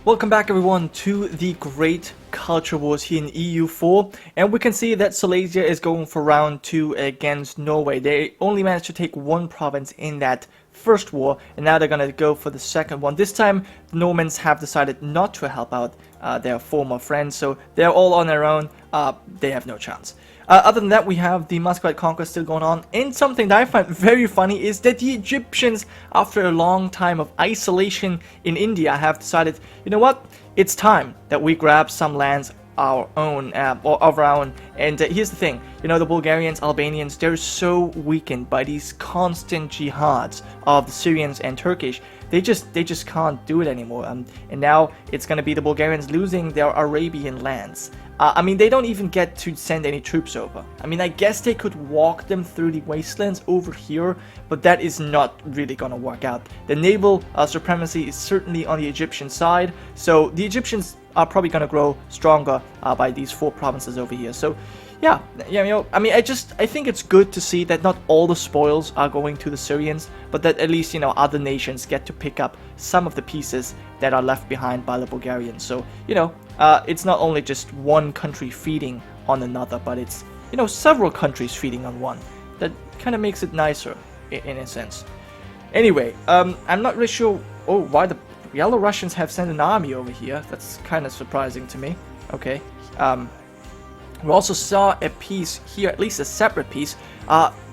Welcome back everyone to the Great Culture Wars here in EU4, and we can see that Silesia is going for round 2 against Norway. They only managed to take one province in that first war, and now they're gonna go for the second one. This time the Normans have decided not to help out their former friends, so they're all on their own. They have no chance. Other than that, we have the Muscovite conquest still going on, and something that I find very funny is that the Egyptians, after a long time of isolation in India, have decided, you know what, it's time that we grab some lands our own, or of our own. And here's the thing, you know, the Bulgarians, Albanians, they're so weakened by these constant jihads of the Syrians and Turkish. They just can't do it anymore. And now it's going to be the Bulgarians losing their Arabian lands. I mean, they don't even get to send any troops over. I mean, I guess they could walk them through the wastelands over here, but that is not really going to work out. The naval supremacy is certainly on the Egyptian side, so the Egyptians are probably going to grow stronger by these 4 provinces over here. So yeah, you know, I mean, I think it's good to see that not all the spoils are going to the Syrians, but that at least, you know, other nations get to pick up some of the pieces that are left behind by the Bulgarians. So, you know, it's not only just one country feeding on another, but it's, you know, several countries feeding on one. That kind of makes it nicer in a sense. Anyway, I'm not really sure why the Yellow Russians have sent an army over here. That's kind of surprising to me. Okay. We also saw a piece here, at least a separate piece.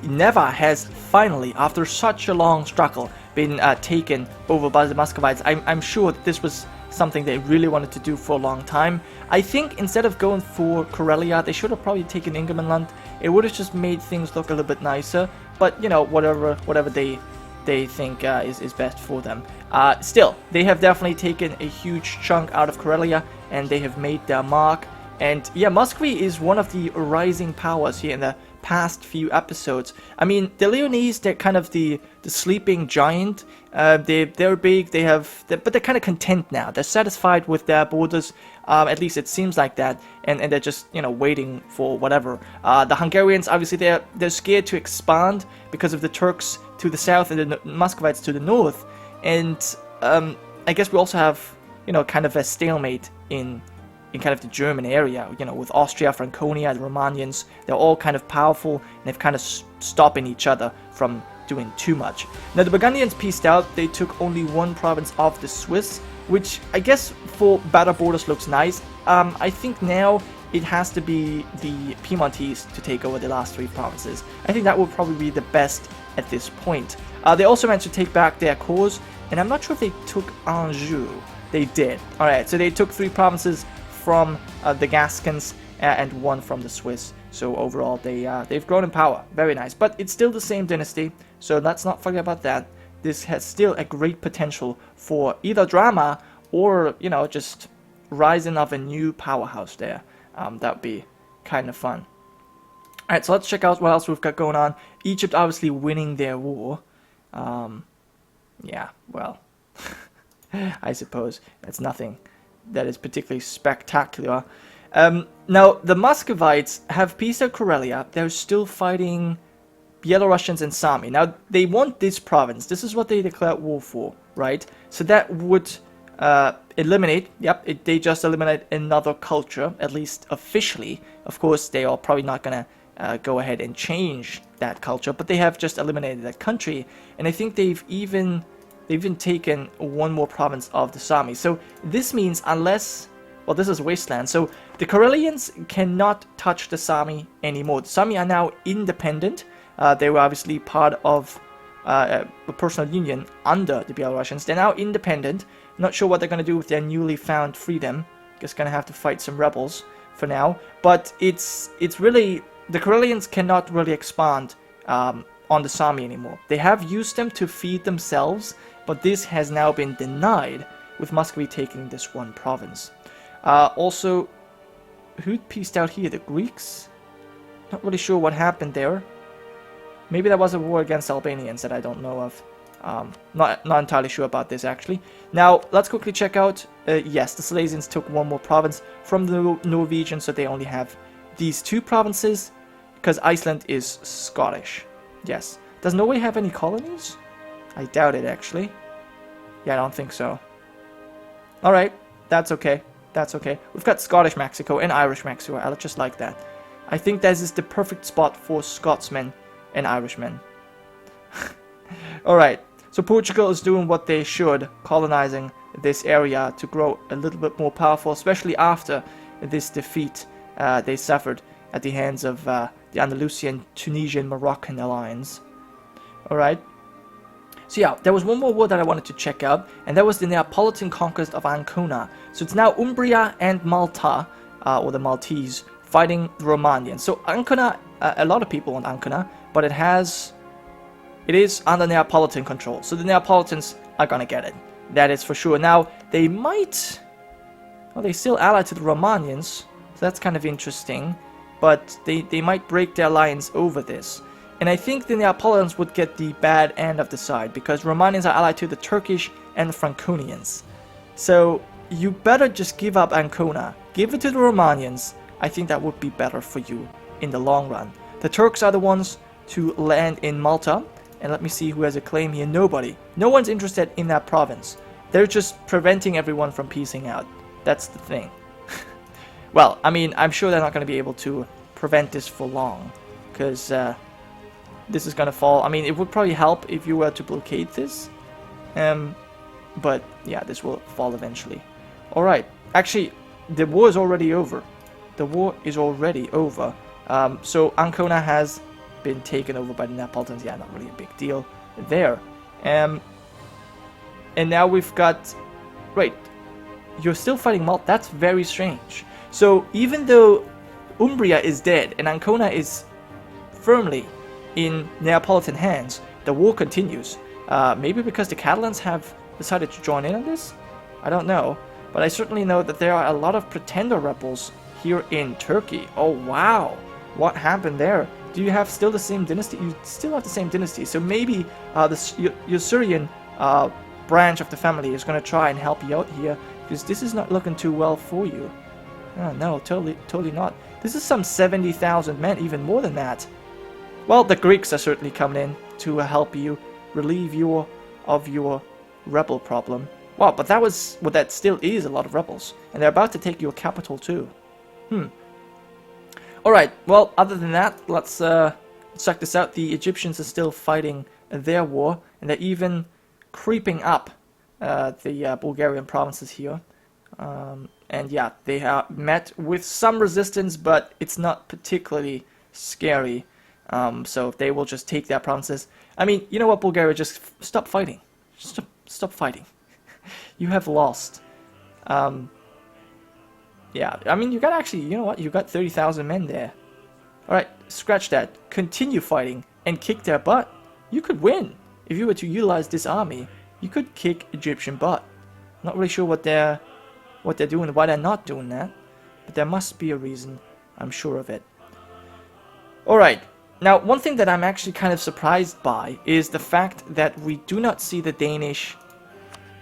Neva has finally, after such a long struggle, been taken over by the Muscovites. I'm sure that this was something they really wanted to do for a long time. I think instead of going for Karelia, they should have probably taken Ingermanland. It would have just made things look a little bit nicer. But, you know, whatever they think is best for them. Still, they have definitely taken a huge chunk out of Karelia, and they have made their mark. And yeah, Muscovy is one of the rising powers here in the past few episodes. I mean, the Leonese, they're kind of the sleeping giant. They're big, but they're kind of content now. They're satisfied with their borders, at least it seems like that, and they're just, you know, waiting for whatever. The Hungarians, obviously, they're scared to expand because of the Turks to the south and the Muscovites to the north. And I guess we also have, you know, kind of a stalemate in kind of the German area, you know, with Austria, Franconia, the Romanians. They're all kind of powerful, and they've kind of stopping each other from doing too much. Now, the Burgundians pieced out. They took only one province of the Swiss, which I guess for better borders looks nice. I think now it has to be the Piedmontese to take over the last 3 provinces. I think that would probably be the best at this point. They also managed to take back their cause, and I'm not sure if they took Anjou. They did. Alright, so they took 3 provinces from the Gascons and 1 from the Swiss. So overall, they've grown in power. Very nice. But it's still the same dynasty, so let's not forget about that. This has still a great potential for either drama or, you know, just rising of a new powerhouse there. That would be kind of fun. Alright, so let's check out what else we've got going on. Egypt obviously winning their war. Yeah, well, I suppose that's nothing that is particularly spectacular. Now, the Muscovites have peaced out Karelia. They're still fighting Belarusians and Sami. Now, they want this province. This is what they declared war for, right? So that would eliminate, they just eliminate another culture, at least officially. Of course, they are probably not going to go ahead and change that culture, but they have just eliminated that country. And I think they've even taken one more province of the Sami. So this means unless, well, this is wasteland, so the Karelians cannot touch the Sami anymore. The Sami are now independent. They were obviously part of a personal union under the Belarusians. They're now independent. Not sure what they're going to do with their newly found freedom. Just going to have to fight some rebels for now. But it's really, the Karelians cannot really expand on the Sami anymore. They have used them to feed themselves, but this has now been denied, with Muscovy taking this one province. Also, who pieced out here? The Greeks? Not really sure what happened there. Maybe there was a war against Albanians that I don't know of. Not entirely sure about this, actually. Now, let's quickly check out. Yes, the Silesians took one more province from the Norwegians, so they only have these 2 provinces, because Iceland is Scottish. Yes. Does Norway have any colonies? I doubt it, actually. Yeah, I don't think so. Alright. that's okay. That's okay. We've got Scottish Mexico and Irish Mexico. I just like that. I think this is the perfect spot for Scotsmen and Irishmen. Alright, so Portugal is doing what they should, colonizing this area to grow a little bit more powerful, especially after this defeat they suffered at the hands of the Andalusian, Tunisian, Moroccan alliance. Alright. So yeah, there was one more war that I wanted to check out, and that was the Neapolitan conquest of Ancona. So it's now Umbria and Malta, or the Maltese, fighting the Romanians. So Ancona, a lot of people want Ancona, but it is under Neapolitan control. So the Neapolitans are gonna get it. That is for sure. Now, they might... Well, they still allied to the Romanians, so that's kind of interesting. But they might break their alliance over this. And I think the Neapolitans would get the bad end of the side, because Romanians are allied to the Turkish and the Franconians. So you better just give up Ancona. Give it to the Romanians. I think that would be better for you in the long run. The Turks are the ones to land in Malta. And let me see who has a claim here. Nobody. No one's interested in that province. They're just preventing everyone from peacing out. That's the thing. Well, I mean, I'm sure they're not going to be able to prevent this for long. Because this is going to fall. I mean, it would probably help if you were to blockade this. But yeah, this will fall eventually. Alright. Actually, the war is already over. The war is already over. So Ancona has been taken over by the Neapolitans. Yeah, not really a big deal there. And now we've got... Wait, you're still fighting Malta? That's very strange. So even though Umbria is dead and Ancona is firmly in Neapolitan hands, the war continues. Maybe because the Catalans have decided to join in on this? I don't know. But I certainly know that there are a lot of pretender rebels here in Turkey. Oh wow! What happened there? Do you have still the same dynasty? You still have the same dynasty, so maybe your Syrian branch of the family is going to try and help you out here, because this is not looking too well for you. Oh, no, totally not. This is some 70,000 men, even more than that. Well, the Greeks are certainly coming in to help you relieve you of your rebel problem. Wow, but that still is a lot of rebels, and they're about to take your capital too. Alright, well, other than that, let's check this out. The Egyptians are still fighting their war, and they're even creeping up the Bulgarian provinces here. And yeah, they have met with some resistance, but it's not particularly scary. So they will just take their provinces. I mean, you know what, Bulgaria, just stop fighting. Stop fighting. You have lost. Yeah, I mean, you got actually, you know what, you got 30,000 men there. Alright, scratch that. Continue fighting and kick their butt. You could win. If you were to utilize this army, you could kick Egyptian butt. Not really sure what they're doing, why they're not doing that. But there must be a reason. I'm sure of it. Alright, now one thing that I'm actually kind of surprised by is the fact that we do not see the Danish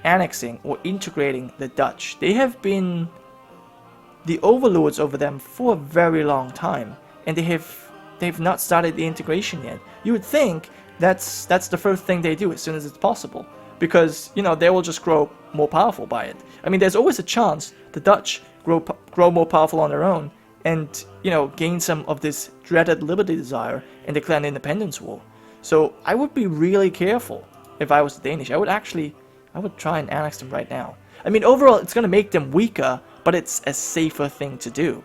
annexing or integrating the Dutch. They have been the overlords over them for a very long time, and they've not started the integration yet. You would think that's the first thing they do as soon as it's possible, because you know they will just grow more powerful by it. I mean, there's always a chance the Dutch grow more powerful on their own, and you know gain some of this dreaded liberty desire and declare an independence war. So I would be really careful if I was the Danish. I would try and annex them right now. I mean, overall, it's going to make them weaker, but it's a safer thing to do.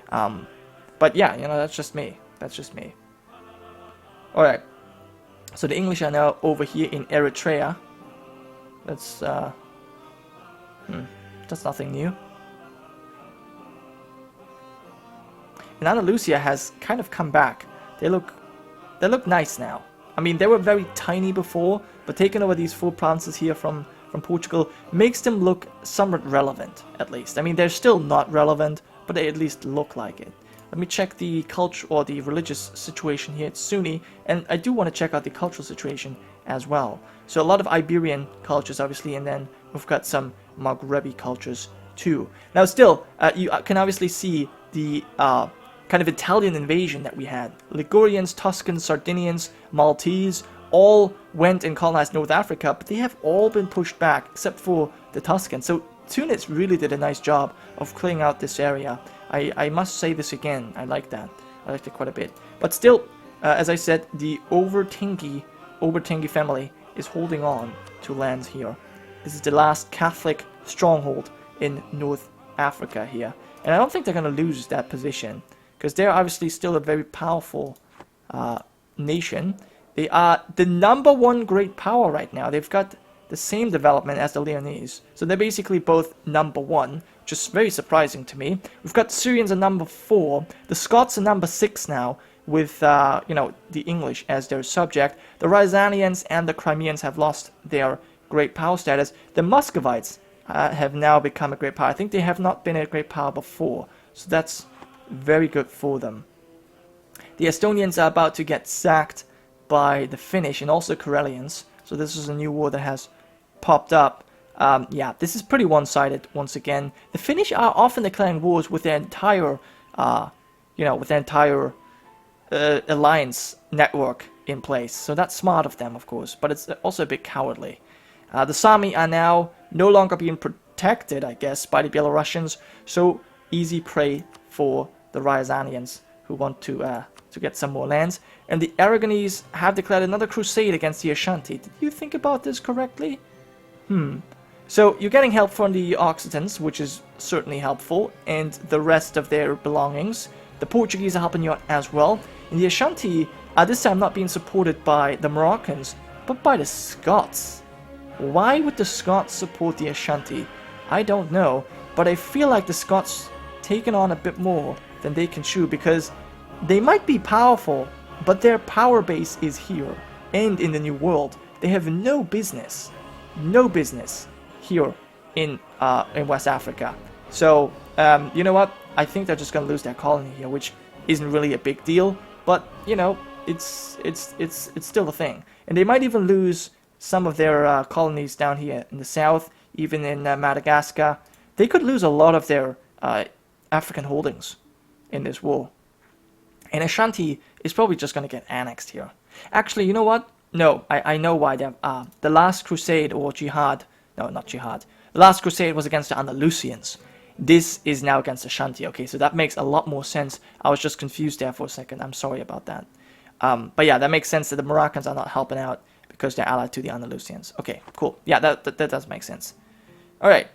But yeah, you know, that's just me. That's just me. Alright. So the English are now over here in Eritrea. That's nothing new. And Andalusia has kind of come back. They look nice now. I mean, they were very tiny before, but taking over these 4 provinces here from Portugal makes them look somewhat relevant, at least. I mean, they're still not relevant, but they at least look like it. Let me check the culture or the religious situation here. It's Sunni, and I do want to check out the cultural situation as well. So a lot of Iberian cultures, obviously, and then we've got some Maghrebi cultures too. Now, still, you can obviously see the kind of Italian invasion that we had. Ligurians, Tuscans, Sardinians, Maltese all went and colonized North Africa, but they have all been pushed back except for the Tuscans. So Tunis really did a nice job of clearing out this area. I must say this again, I like that. I liked it quite a bit. But still, as I said, the Obertingi family is holding on to lands here. This is the last Catholic stronghold in North Africa here. And I don't think they're going to lose that position, because they're obviously still a very powerful nation. They are the #1 great power right now. They've got the same development as the Leonese. So they're basically both #1, which is very surprising to me. We've got the Syrians at #4. The Scots are #6 now, with, the English as their subject. The Ryazanians and the Crimeans have lost their great power status. The Muscovites have now become a great power. I think they have not been a great power before, so that's very good for them. The Estonians are about to get sacked by the Finnish and also Karelians, so this is a new war that has popped up. Yeah, this is pretty one-sided once again. The Finnish are often declaring wars with their entire, alliance network in place, so that's smart of them, of course, but it's also a bit cowardly. The Sami are now no longer being protected, I guess, by the Belarusians, so easy prey for the Ryazanians who want to get some more lands. And the Aragonese have declared another crusade against the Ashanti. Did you think about this correctly? So you're getting help from the Occitans, which is certainly helpful, and the rest of their belongings. The Portuguese are helping you out as well. And the Ashanti are this time not being supported by the Moroccans, but by the Scots. Why would the Scots support the Ashanti? I don't know, but I feel like the Scots taken on a bit more than they can chew, because they might be powerful, but their power base is here and in the New World. They have no business here in West Africa. So you know what? I think they're just gonna lose their colony here, which isn't really a big deal, but it's still a thing. And they might even lose some of their colonies down here in the south, even in Madagascar. They could lose a lot of their African holdings in this war. And Ashanti is probably just going to get annexed here. Actually, you know what? No, I know why they're... the last crusade, or jihad... No, not jihad. The last crusade was against the Andalusians. This is now against Ashanti. Okay, so that makes a lot more sense. I was just confused there for a second. I'm sorry about that. But yeah, that makes sense that the Moroccans are not helping out because they're allied to the Andalusians. Okay, cool. Yeah, that does make sense. Alright.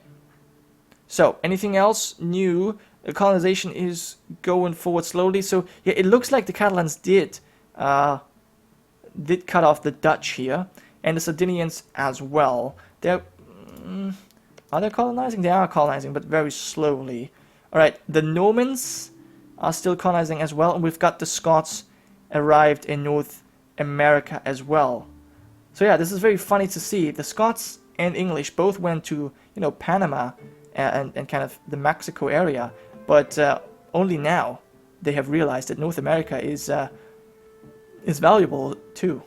So, anything else new? The colonization is going forward slowly. So, yeah, it looks like the Catalans did cut off the Dutch here. And the Sardinians as well. They're... are they colonizing? They are colonizing, but very slowly. Alright, the Normans are still colonizing as well. And we've got the Scots arrived in North America as well. So yeah, this is very funny to see. The Scots and English both went to, Panama and kind of the Mexico area. But only now they have realized that North America is valuable too.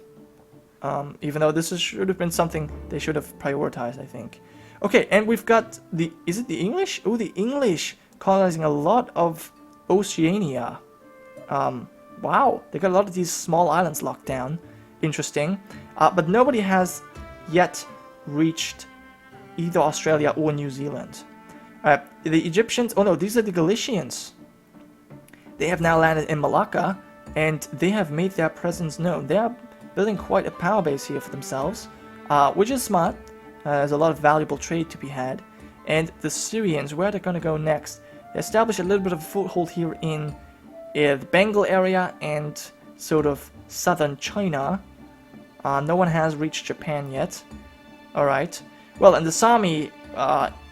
Even though this should have been something they should have prioritized, I think. Okay, and we've got is it the English? Oh, the English colonizing a lot of Oceania. Wow, they got a lot of these small islands locked down. Interesting. But nobody has yet reached either Australia or New Zealand. The Egyptians... Oh no, these are the Galicians. They have now landed in Malacca, and they have made their presence known. They are building quite a power base here for themselves, which is smart. There's a lot of valuable trade to be had. And the Syrians, where they're going to go next? They established a little bit of a foothold here in the Bengal area and sort of southern China. No one has reached Japan yet. Alright. Well, and the Sami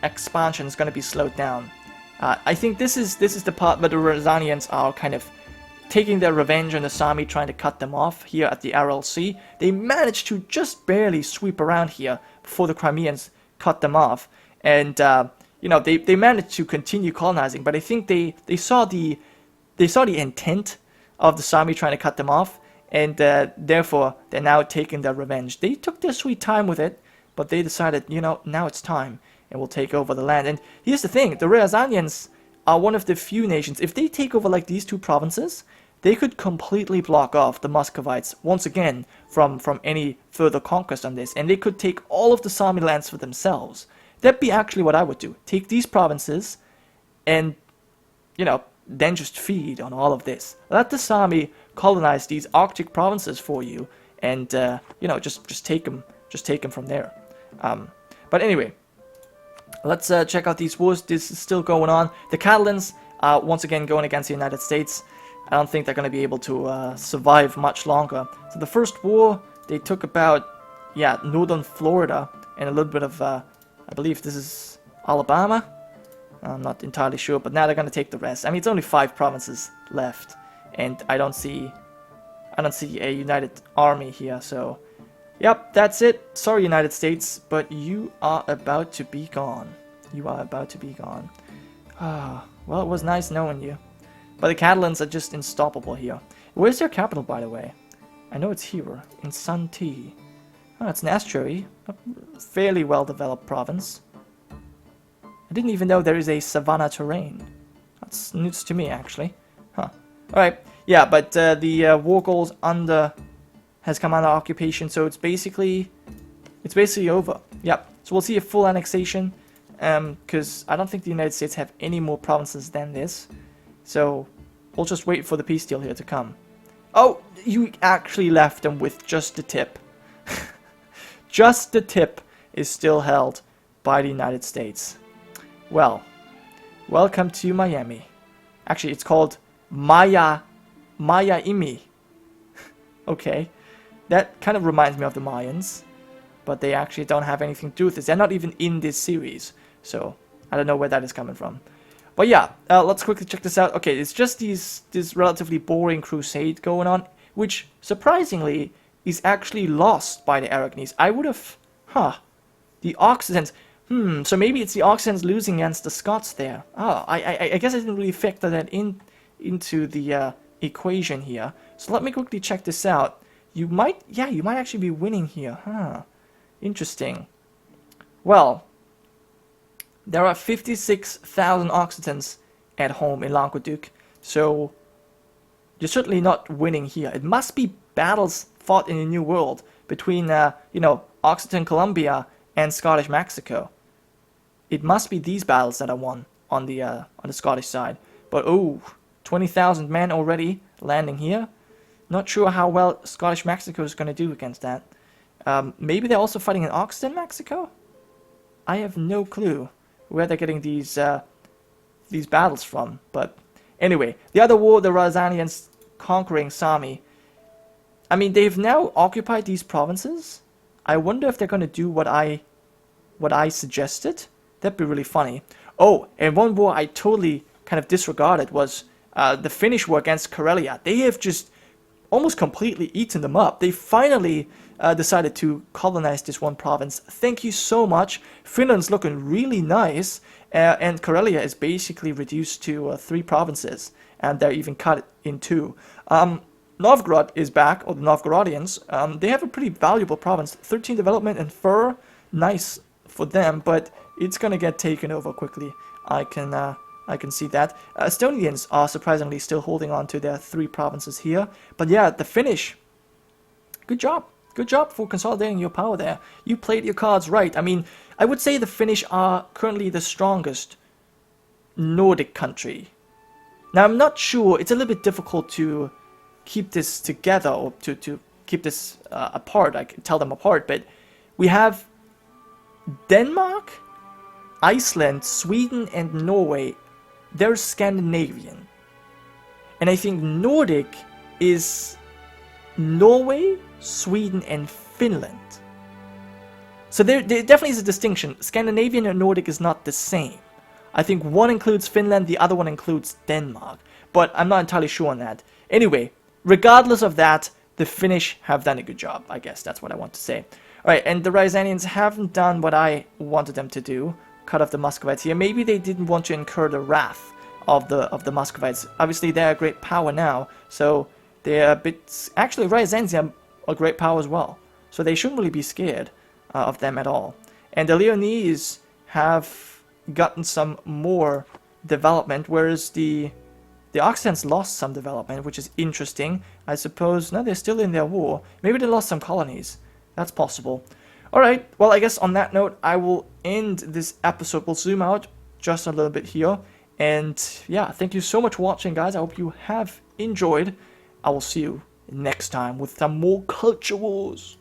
expansion is going to be slowed down. I think this is the part where the Ryazanians are kind of taking their revenge on the Sami, trying to cut them off here at the Aral Sea. They managed to just barely sweep around here before the Crimeans cut them off. And, they managed to continue colonizing, but I think they saw the intent of the Sami trying to cut them off, and therefore they're now taking their revenge. They took their sweet time with it, but they decided, now it's time, and we'll take over the land. And here's the thing, the Ryazanians are one of the few nations, if they take over like these two provinces, they could completely block off the Muscovites, once again, from any further conquest on this, and they could take all of the Sami lands for themselves. That'd be actually what I would do. Take these provinces and, you know, then just feed on all of this. Let the Sami colonize these Arctic provinces for you, and you know, just take them from there. But anyway, let's check out these wars. This is still going on. The Catalans once again going against the United States. I don't think they're going to be able to survive much longer. So the first war, they took about, yeah, northern Florida and a little bit of, I believe this is Alabama. I'm not entirely sure, but now they're going to take the rest. I mean, it's only 5 provinces left, and I don't see a united army here. So, yep, that's it. Sorry, United States, but you are about to be gone. You are about to be gone. Ah, well, it was nice knowing you. But the Catalans are just unstoppable here. Where's their capital, by the way? I know it's here, in Santi. Oh, it's an estuary. A fairly well-developed province. I didn't even know there is a savanna terrain. That's news to me, actually. Huh. Alright, yeah, but the war goals has come under occupation, so it's basically over. Yep, so we'll see a full annexation, because I don't think the United States have any more provinces than this. So we'll just wait for the peace deal here to come. Oh, you actually left them with just the tip. Just the tip is still held by the United States. Well, welcome to Miami. Actually, it's called Miami. Okay, that kind of reminds me of the Mayans, but they actually don't have anything to do with this. They're not even in this series, so I don't know where that is coming from. But yeah, let's quickly check this out. Okay, it's just this relatively boring crusade going on, which surprisingly is actually lost by the Aragonese. I would have, the Occitans. So maybe it's the Occitans losing against the Scots there. Oh, I guess I didn't really factor that into the equation here. So let me quickly check this out. You might actually be winning here. Interesting. Well, there are 56,000 Occitans at home in Languedoc, so you're certainly not winning here. It must be battles fought in the New World between, you know, Occitan Columbia and Scottish Mexico. It must be these battles that are won on the Scottish side. But oh, 20,000 men already landing here. Not sure how well Scottish Mexico is going to do against that. Maybe they're also fighting in Occitan Mexico? I have no clue where they're getting these battles from. But anyway, the other war, the Ryazanians conquering Sami. I mean, they've now occupied these provinces. I wonder if they're going to do what I suggested. That'd be really funny. Oh, and one war I totally kind of disregarded was the Finnish war against Karelia. They have just almost completely eaten them up. They finally decided to colonize this one province. Thank you so much. Finland's looking really nice, and Karelia is basically reduced to 3 provinces, and they're even cut in 2. Novgorod is back, or the Novgorodians. They have a pretty valuable province. 13 development and fur. Nice for them, but it's gonna get taken over quickly. I can see that. Estonians are surprisingly still holding on to their 3 provinces here. But yeah, the Finnish, good job. Good job for consolidating your power there. You played your cards right. I mean, I would say the Finnish are currently the strongest Nordic country. Now, I'm not sure. It's a little bit difficult to keep this together, or to keep this apart. I can tell them apart, but we have Denmark, Iceland, Sweden, and Norway. They're Scandinavian. And I think Nordic is Norway, Sweden, and Finland. So there definitely is a distinction. Scandinavian and Nordic is not the same. I think one includes Finland, the other one includes Denmark. But I'm not entirely sure on that. Anyway, regardless of that, the Finnish have done a good job. I guess that's what I want to say. Alright, and the Ryazanians haven't done what I wanted them to do. Cut off the Muscovites here. Maybe they didn't want to incur the wrath of the Muscovites. Obviously, they're a great power now, so they're a bit... Actually, Ryazans are a great power as well, so they shouldn't really be scared of them at all. And the Leonese have gotten some more development, whereas the Occitans lost some development, which is interesting. I suppose, no, they're still in their war. Maybe they lost some colonies. That's possible. Alright, well, I guess on that note, I will end this episode. We'll zoom out just a little bit here. And yeah, thank you so much for watching, guys. I hope you have enjoyed. I will see you next time with some more culture wars.